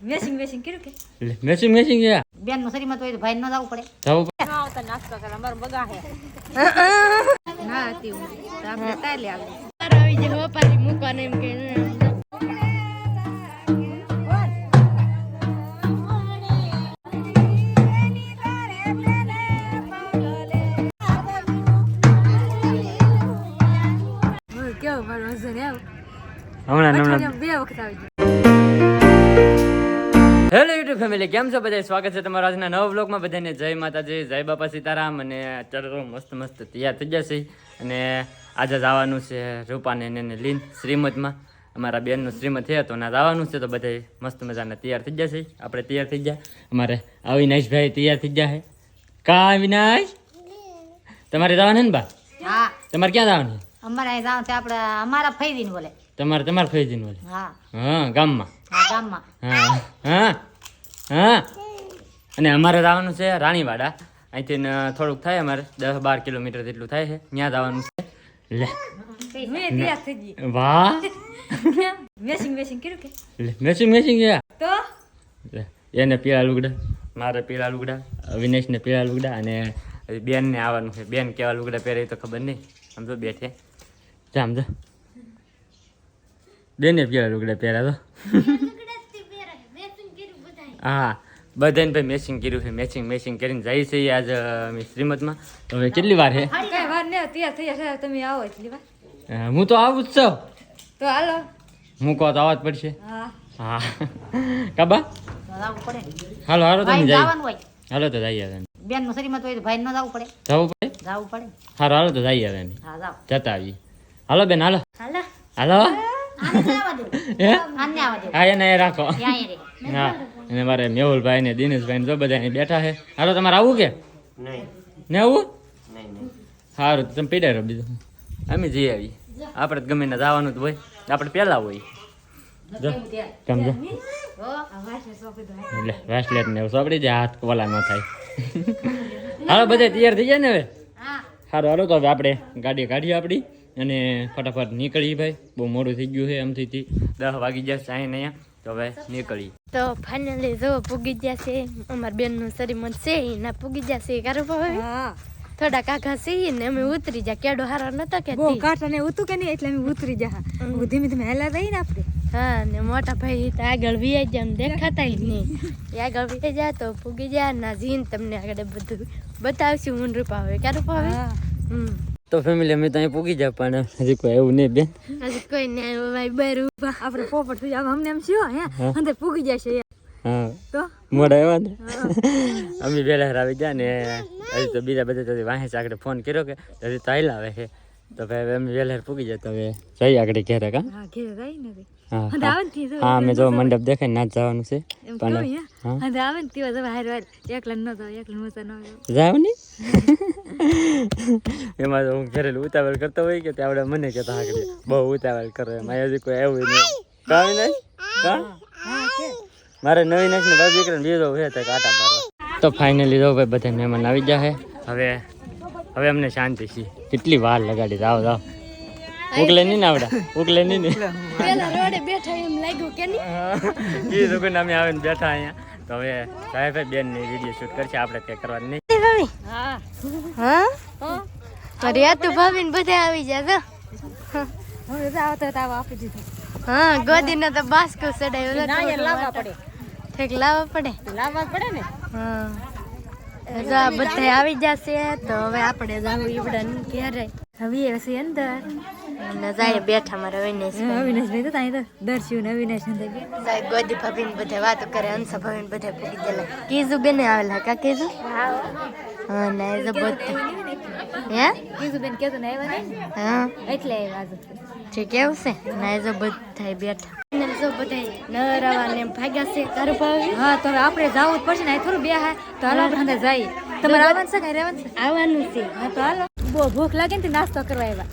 Messing messing કર્યું કે messing messing છે બેન નું શરીરમાં તો હોય તો ભાઈ ન જવું પડે. જવું પડે. હા તો નાસ્તો કરે અમાર બગા હે ના હતી હું તો આપણે તાલે આવી આવી જે હોપારી મૂકવાનું એમ કે કેવું મારું વજન એવું હમણાં બે વખત આવી હેલો યુટ્યુબ ફેમિલી, કેમ છો બધા? સ્વાગત છે તમારા આજના નવા વ્લોગમાં. બધાને જય માતાજી, જય બાપા સીતારામ. અને અત્યારે તો મસ્ત મસ્ત તૈયાર થઈ જશે અને આજે જવાનું છે રૂપાને એને લીન શ્રીમદમાં. અમારા બેનનું શ્રીમદ છે તો ના જવાનું છે, તો બધા મસ્ત મજાના તૈયાર થઈ જશે. આપણે તૈયાર થઈ જાય, અમારે અવિનાશભાઈ તૈયાર થઈ જાય. કા અવિનાશ, તમારે જવાનું ને બા? હા તમારે ક્યાં જવાનું? અમારે અહીં જાવ છે આપણે અમારા ફૈદીન બોલે. તમારે ફૈજીન બોલે? હા હા, ગામમાં. હા ગામમાં. હા હા હા. અને અમારે જવાનું છે રાણીવાડા. અહીંથી થોડુંક થાય, અમારે 10-12 કિલોમીટર જેટલું થાય છે. ત્યાં જવાનું છે. લે મેં તૈયાર થઈ ગઈ. વાહ, મેસિંગ મેસિંગ કર્યું કે લે મેસિંગ મેસિંગ છે. તો લે, એને પીળા લુગડા, મારે પીળા લુગડા, અવિનાશને પીળા લુગડા, અને બેનને આવવાનું છે. બેન કેવા લુગડા પહેરે તો ખબર નહીં. આમ તો બેઠે આમ તો બેને પીળા લુગડા પહેર્યા તો. હા, બધાને ભાઈ મેચિંગ કર્યું છે. મેચિંગ કરીને જાય છે આજ અમે શ્રીમદમાં. તો હવે કેટલી વાર છે? કઈ વાર ને તૈયાર થઈ જશે, તમે આવો એટલી વાર. હું તો આવું જ છું. તો હાલો. હું કહો તો આવવા જ પડશે. હા હા કાબા, જવું પડે. હાલો હાલો તમે ભાઈ જઈએ. જવાનું હોય હાલો તો જઈએ હવે. બેન નું શરીરમાં તો હોય તો ભાઈ ન જવું પડે. જવું પડે? જવું પડે. હાલો હાલો તો જઈએ હવે. હા જાવ. જતા આવીએ. હાલો બેન હાલો હાલો હાલો. આને આવવા દો. હે આને આવવા દો. હા, એને એ રાખો. ત્યાં રે. હા, અને મારે મેહુલભાઈ ને દિનેશભાઈ ને જો બધા અહીં બેઠા છે. હાલો તમારે આવું કે નહીં આવું? સારું, તમે પીડા રહો. બીજું અમે જઈ આવીએ. આપણે ગમે ને જવાનું જ હોય, આપણે પહેલા હોય. જો સમજો હો આવાજ સોપી દો. એટલે વેસ્ટલેટ ને એવું સોપડી જાય, હાથ કોલા ન થાય. હાલો બધા તૈયાર થઈ જાય ને હવે? હા સારું હાલો તો હવે આપણે ગાડી કાઢીએ આપણી અને ફટાફટ નીકળીએ. ભાઈ બહુ મોડું થઈ ગયું છે. એમથી 10 વાગી જશે અહીંયા. તો હવે નીકળીએ. તો ફાઇનલી જો પૂગી ગયા છે અમાર બેન નું શરીર મત છે ના પૂગી ગયા છે. કારણ હા થોડા કાકા છે ને અમે ઉતરી જા. કેડો હારો નતો કે બહુ કાઠા ને ઉતું કે નહીં એટલે અમે ઉતરી જા. ધીમે ધીમે હેલા રહી ને આપણે. હા, ને મોટા ભાઈ તો આગળ વી જાય એમ દેખાતા જ નહીં. એ આગળ વી જાય તો પૂગી જાય ના જીન તમને આગળ બધું બતાવશું. હું રૂપા હવે ક્યાં રૂપા હવે. તો ફેમિલી અમે તો અહીં પૂગી જાય, પણ હજી કોઈ એવું નહીં બેન. હજી કોઈ ને ભાઈ બાર ઉભા આપણે પોપટ થઈ જાય અમને એમ શું હે અંદર પૂગી જશે હા, તો મોડા એવા ને. અમે વહેલા આવી ગયા ને હજી તો બીજા બધા તો વાહે આગળ ફોન કર્યો કે હજી તો હાલ આવે છે. તો ભાઈ અમે વહેલા પૂગી જાય તો હવે જઈએ આગળ ઘેરે. કા હા ઘેર રહી ને હા અંદર આવે ને તી હા, અમે જો મંડપ દેખાય ના જવાનું છે. એમ પણ કહું હે અંદર આવે ને તીવા જવા હાર વાર એકલા ન તો એકલા મજા ન આવે. જાવ ને એમાં તો હું ઘરે ઉતાવળ કરતો હોય કે ત્યાં મને કહેતા આગળ બહુ ઉતાવળ કરો એમ. હજી કોઈ એવું નહીં. કાંઈ નહીં. હા કે મારે નવી નાખીને બાબુ દીકરાને બીજો છે તો કાંટા મારવા. તો ફાઇનલી જો ભાઈ બધા મહેમાન આવી ગયા છે. હવે અમને શાંતિ છે. કેટલી વાર લગાડી. જાઓ ઉગલે નહીં ને આવડા ઉગલે નહીં ને. પેલા રોડે બેઠા એમ લાગ્યું કે નહીં. એ લોકો અમે આવીને બેઠા અહીંયા. તો હવે ભાઈ બેન ની વિડીયો શૂટ કરશે, આપણે કઈ કરવાનું નહીં. હા હા અરે આ તો ભાભી ને બધા આવી જાય. હવે જાવ તો તાવ આપી દીધું. હા, ગોદીને તો બાસ્કો ચડાવ્યો. ના યાર લાવવા પડે. ઠીક લાવવા પડે. લાવવા પડે ને. હા, જો આ બધા આવી જશે તો હવે આપણે જાવું ઈવડા ઘેરે. હવે હશે અંદર અને જાય બેઠા મારા અવિનાશ અવિનાશભાઈ તો ત્યાં તો દર્શ્યું ને અવિનાશ ને જાય ગોદી ભાભી ને બધા વાતો કરે. અંશા ભાભી ને બધા પૂરી ગયેલા. કીધું બેને આવેલા કા કીધું. હા ના એ બધા હે કીધું બેન કેતો ને આવ્યા નહીં હા એટલે આવ્યા આજે. ઠીક એવું છે ના એ જો બધા બેઠા ને જો બધા નરાવા ને ભાગ્યા છે. તારું ભાવી હા તો હવે આપણે જવું જ પડશે ને થોડું બે હા તો હાલો આપણે અંદર જઈએ. તમારે આવવાનું છે કઈ રહેવાનું છે? આવવાનું છે. હા તો હાલો. બહુ ભૂખ લાગે ને તો નાસ્તો કરવા આવ્યા.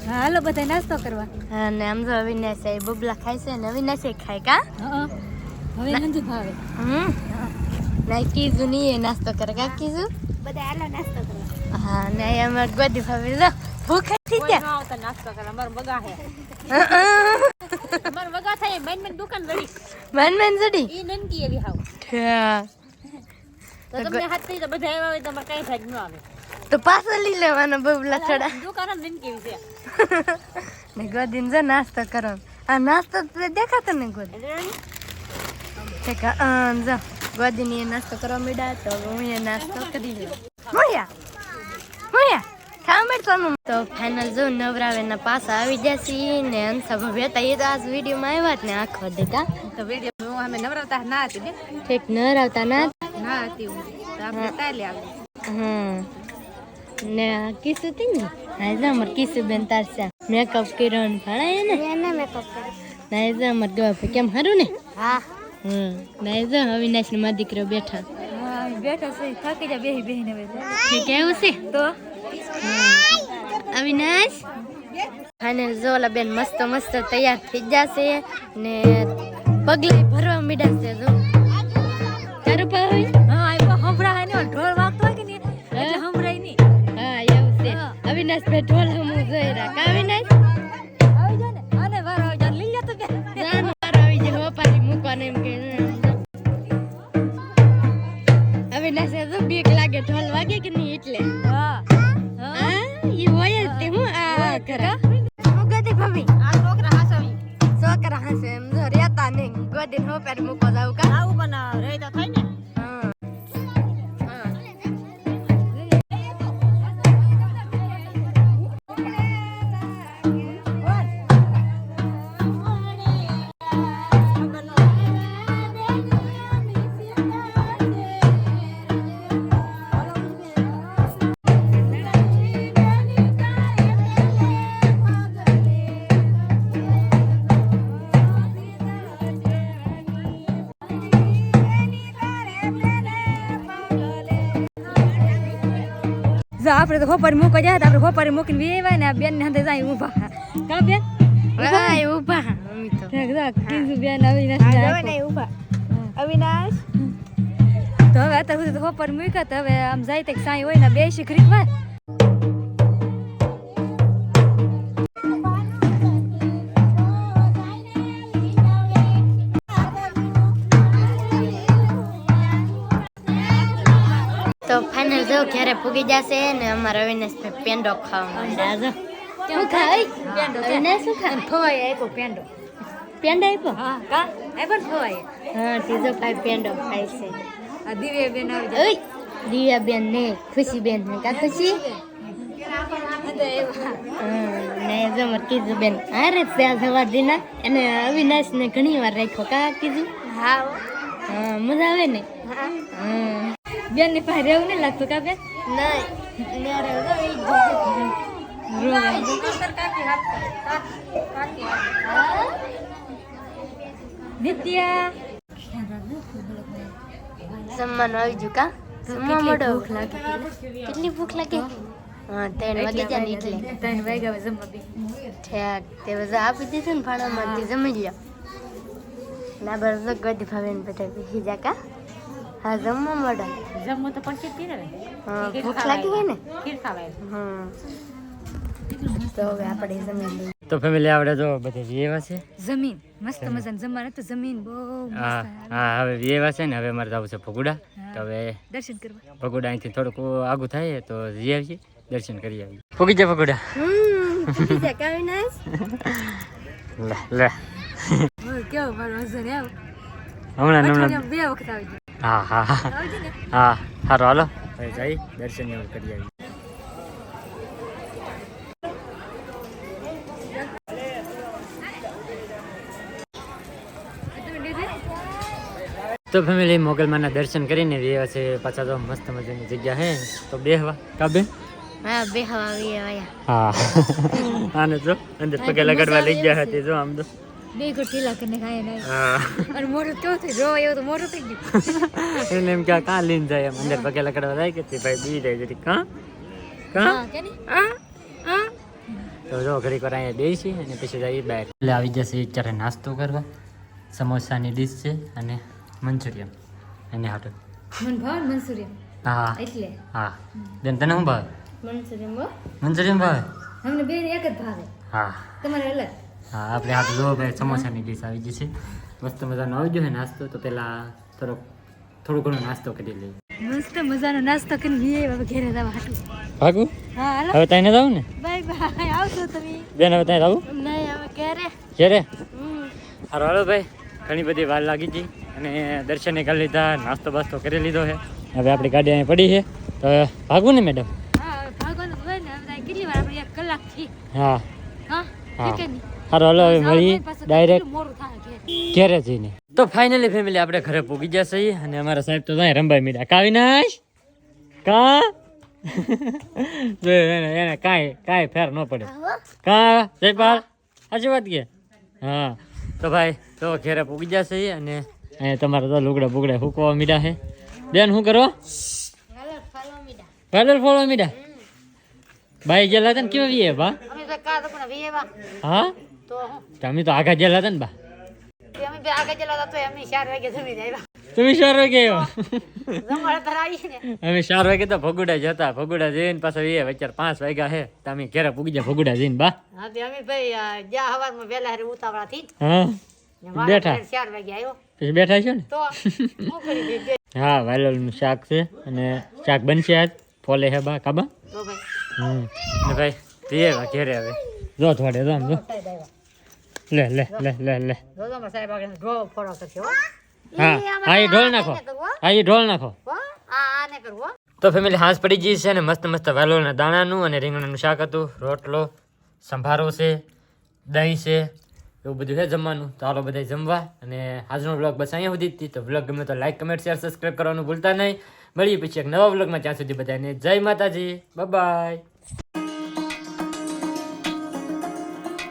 હા હાલો બધા નાસ્તો કરવા. હા ને આમ જો અવિનાશ એ બબલા ખાય છે ને અવિનાશ ખાય કા. હા હવે નથી ભાવે. ના કીધું નહીં એ નાસ્તો કરે કા કીધું. બધા હાલો નાસ્તો કરવા. હા ને અમાર ગોદી ભાભી જો ભૂખ થઈ ગયા. નાસ્તો કરવા અમાર બગા હે અમાર બગા થાય મેન દુકાન ગળી. મન સડી ઈ નનકી એવી હાવ તો તમને હાથ થઈ તો બધા આવ્યા હોય તમારે કઈ ભાગ ન આવે તો પાછો લઈ લેવાનો બબલા છડા દુકાન નનકી એવી છે ને ગોદીન જો નાસ્તો કરો આ નાસ્તો તો દેખાતો ને ગોદી જો ગોદીની એ નાસ્તો કરવા માંડ્યા તો હું એ નાસ્તો કરી લઉં મોયા ખાવા માંડવાનું તો ફાઇનલ જો નવરાવેના પાછા આવી જશે ને અંસા ભવ્યતા એ તો આજ વિડીયોમાં આવ્યા જ ને આખો દેતા તો વિડીયો અમે નવરાવતા ના હતી ને ઠીક નવરાવતા ના હતી તો આપણે તાલે આવી ને કિસુ હતી ને હા જો અમાર કિસુ બેન તારસા મેકઅપ કર્યો ને ભણાય ને એને મેકઅપ કર્યો ના જો અમાર ગવા કેમ હારું ને હા ના જો અવિનાશ ને મારા દીકરો બેઠા હા બેઠા છે થાકી જા બેહી બેહીને હવે કેવું છે તો અવિનાશ અને જોલા બેન મસ્ત મસ્ત તૈયાર થઈ જશે ને પગલે ભરવા મીડા છે જો તારું પાવી હા એ હંભળાય ને ઢોલ વાગતો હોય કે નહીં એટલે હંભળાય નહીં હા એવું છે અવિનાશ બે ઢોલ હમું જોઈ રાખ અવિનાશ આવી જા ને અને વાર આવી જા લઈ લે તો કે જાન વાર આવી જે હોપારી મૂકવાને એમ કે અવિનાશ જો બીક લાગે ઢોલ વાગે કે નહીં એટલે હા ઈ હોય જ તે હું આ કરા હું ગદી ભાભી આ છોકરા હાસવી છોકરા હશે એમ જો રેતા નહીં ગોદી હો પર મૂકો જાવ કા આવું બનાવ રે તો થાય ને જો આપણે તો હોપારી મૂકવા જાય તો આપણે હોપારી મૂકીને વેવાય ને આ બેન ને હાથે જાય ઊભા કા બેન હા એ ઊભા અમી તો કીધું બેન અવિનાશ ને ઊભા અવિનાશ તો હવે અત્યાર સુધી તો હોપારી મૂક્યા તો હવે આમ જાય તે સાઈ હોય ને બે શીખરી હોય તો ફાઇનલ જો ઘરે પૂગી જશે ને અમારા અવિનાશ પેંડો ખાવા માંડ્યા જો કેમ ખાય પેંડો અવિનાશ શું ખા ફવાય આપ્યો પેંડો પેંડો આપ્યો હા કા એ પણ ફવાય હા ત્રીજો ભાઈ પેંડો ખાય છે આ દિવ્ય બેન આવી જાય ઓય દિયા બેન ને ખુશી બેન ને કા ખુશી ને જો મર કીધું બેન અરે ત્યાં સવાર દીના એને અવિનાશ ને ઘણી વાર રાખ્યો કા કીધું હા હા મજા આવે ને હા હા બેન ને પાસે રહેવું નહીં લાગતું કા બેન નહીં નિત્યા જમવાનું આવી ગયું કા જમવા મળો ભૂખ લાગે કેટલી ભૂખ લાગે હા 3 વાગે જાય ને એટલે 3 વાગ્યા જમવા બી ઠેક તે બધા આપી દીધું ને ભાડામાંથી જમી લ્યો ના બરાબર ગદી ભાવે ને બેઠા બેસી જા કા હા જમવા મળો જમવું તો પડશે જ ને હા ભૂખ લાગી હોય ને ખીર ખાવાય હા તો હવે આપણે જમી લઈએ તો ફેમિલી આપણે જો બધે વિયેવા છે જમીન મસ્ત મજાનું જમવાનું તો જમીન બહુ હા હા હવે વિયેવા છે ને હવે મારે જવું છે ભગુડા તો હવે દર્શન કરવા ભગુડા અહીંથી થોડુંક આગું થાય તો જઈ આવીએ દર્શન કરી આવીએ પૂગી જાય ભગુડા બીજા કાવી નાસ લે લે કેવું મારું વજન આવ હમણાં બે વખત આવી ગયું હા હા હા સારું હાલો હવે જઈ દર્શન એવું કરી આવીએ તો ફેમિલી મોગલમાના દર્શન કરીને રહ્યા છે પાછા તો મસ્ત મજાની જગ્યા હે તો બેહવા કાબે હા બેહવા આવી આયા હા આને જો અંદર પગે લગાડવા લઈ ગયા હતી જો આમ તો બે કો ઢીલા કરીને ખાય ને હા અને મોટું કેવું થઈ જો એવું તો મોટું થઈ ગયું એને એમ ક્યાં કાં લઈને જાય એમ અંદર પગે લગાડવા જાય કે ભાઈ બી જાય જરી કાં કાં કે નહીં તો જો ઘડીક વાર અહીંયા બેસી અને પછી જઈએ બહાર એટલે આવી જશે અત્યારે નાસ્તો કરવા સમોસાની ડીશ છે અને મંચુરિયન એને હાટો મન ભાવ મંચુરિયન હા એટલે હા બેન તને શું ભાવે મંચુરિયન ભાવે અમને બે એક જ ભાવે હા તમારે અલગ હા આપણે હાથ જો ભાઈ સમોસાની ડીશ આવી ગઈ છે મસ્ત મજાનો આવી ગયો છે નાસ્તો. તો પેલા થોડો ઘણો નાસ્તો કરી લઈએ. મસ્ત મજાનો નાસ્તો કરીને વીએ હવે ઘરે જવા હાટું. ભાગું હા હાલો હવે તાઈને જાવ ને બાય બાય આવજો તમે. બેન હવે તાઈ જાવ નહીં હવે ઘરે ક્યારે હારો હાલો ભાઈ. ઘણી બધી વાર લાગી હતી અને દર્શને કરી લીધા, નાસ્તો બાસ્તો કરી લીધો છે. હવે આપણી ગાડી અહીં પડી છે તો ભાગવું ને મેડમ? હા હવે ભાગવાનું હોય ને હવે કેટલી વાર આપણે 1 કલાક થી. હા હા હા કે નહીં હારો હાલો હવે મળી ડાયરેક્ટ મોરું થાય ઘેર. ઘેરે જઈને. તો ફાઇનલી ફેમિલી આપણે ઘરે પૂગી ગયા છીએ અને અમારા સાહેબ તો ત્યાં રંભાઈ મીડા કાવિનાશ કા એને કાંઈ ફેર ન પડે કા જયપાલ સાચી વાત કે હા. તો ભાઈ તો ઘેરે પૂગી ગયા છીએ અને અહીંયા તમારે તો લુગડા બુગડા ફૂકવા મીડા છે. બેન શું કરો? પાર્લર ફોડવા મીડા. બાઈ ગયેલા હતા ને કેવા વીએ બા? અમે તો કા તો પણ વીએવા હા તો તમે તો આગા ગયેલા હતા ને બા? અમે બે આગળ જલા તો અમે 4 વાગે જમી જાય તમે 4 વાગે આવ્યો? જમવા તર આવી ને અમે 4 વાગે તો ભગુડા જતા, ભગુડા જઈને પાછા એ વચ્ચે 5 વાગ્યા છે તો અમે ઘેરે પૂગી જાય ભગુડા જઈને બા. હા તે અમે ભાઈ જ્યાં હવારમાં વહેલા હરે ઉતાવળા થી હા બેઠા 4 વાગે આવ્યો પછી બેઠા છો ને? તો હું કરી દે હા વાલોલનું શાક છે અને શાક બનશે આજ ફોલે હે બા કાબા. તો ભાઈ ને ભાઈ તે ઘેરે હવે જો થોડે જો આમ જો લે લે લે લે લે જો તો સાહેબ આગળ ડ્રો ફોડો કરશે હો. હા હા એ ઢોળ નાખો, હા એ ઢોળ નાખો. આને કરવો તો ફેમિલી હાંસ પડી ગઈ છે અને મસ્ત મસ્ત વાલોલના દાણાનું અને રીંગણાનું શાક હતું, રોટલો, સંભારો છે, દહીં છે, એવું બધું છે જમવાનું. તો હાલો બધા જમવા. અને આજનો વ્લોગ બસ અહીંયા સુધી જ હતી. તો વ્લોગ ગમે તો લાઈક, કમેન્ટ, શેર, સબસ્ક્રાઈબ કરવાનું ભૂલતા નહીં. મળીએ પછી એક નવા વ્લોગમાં. ત્યાં સુધી બધાને જય માતાજી, બાય બાય.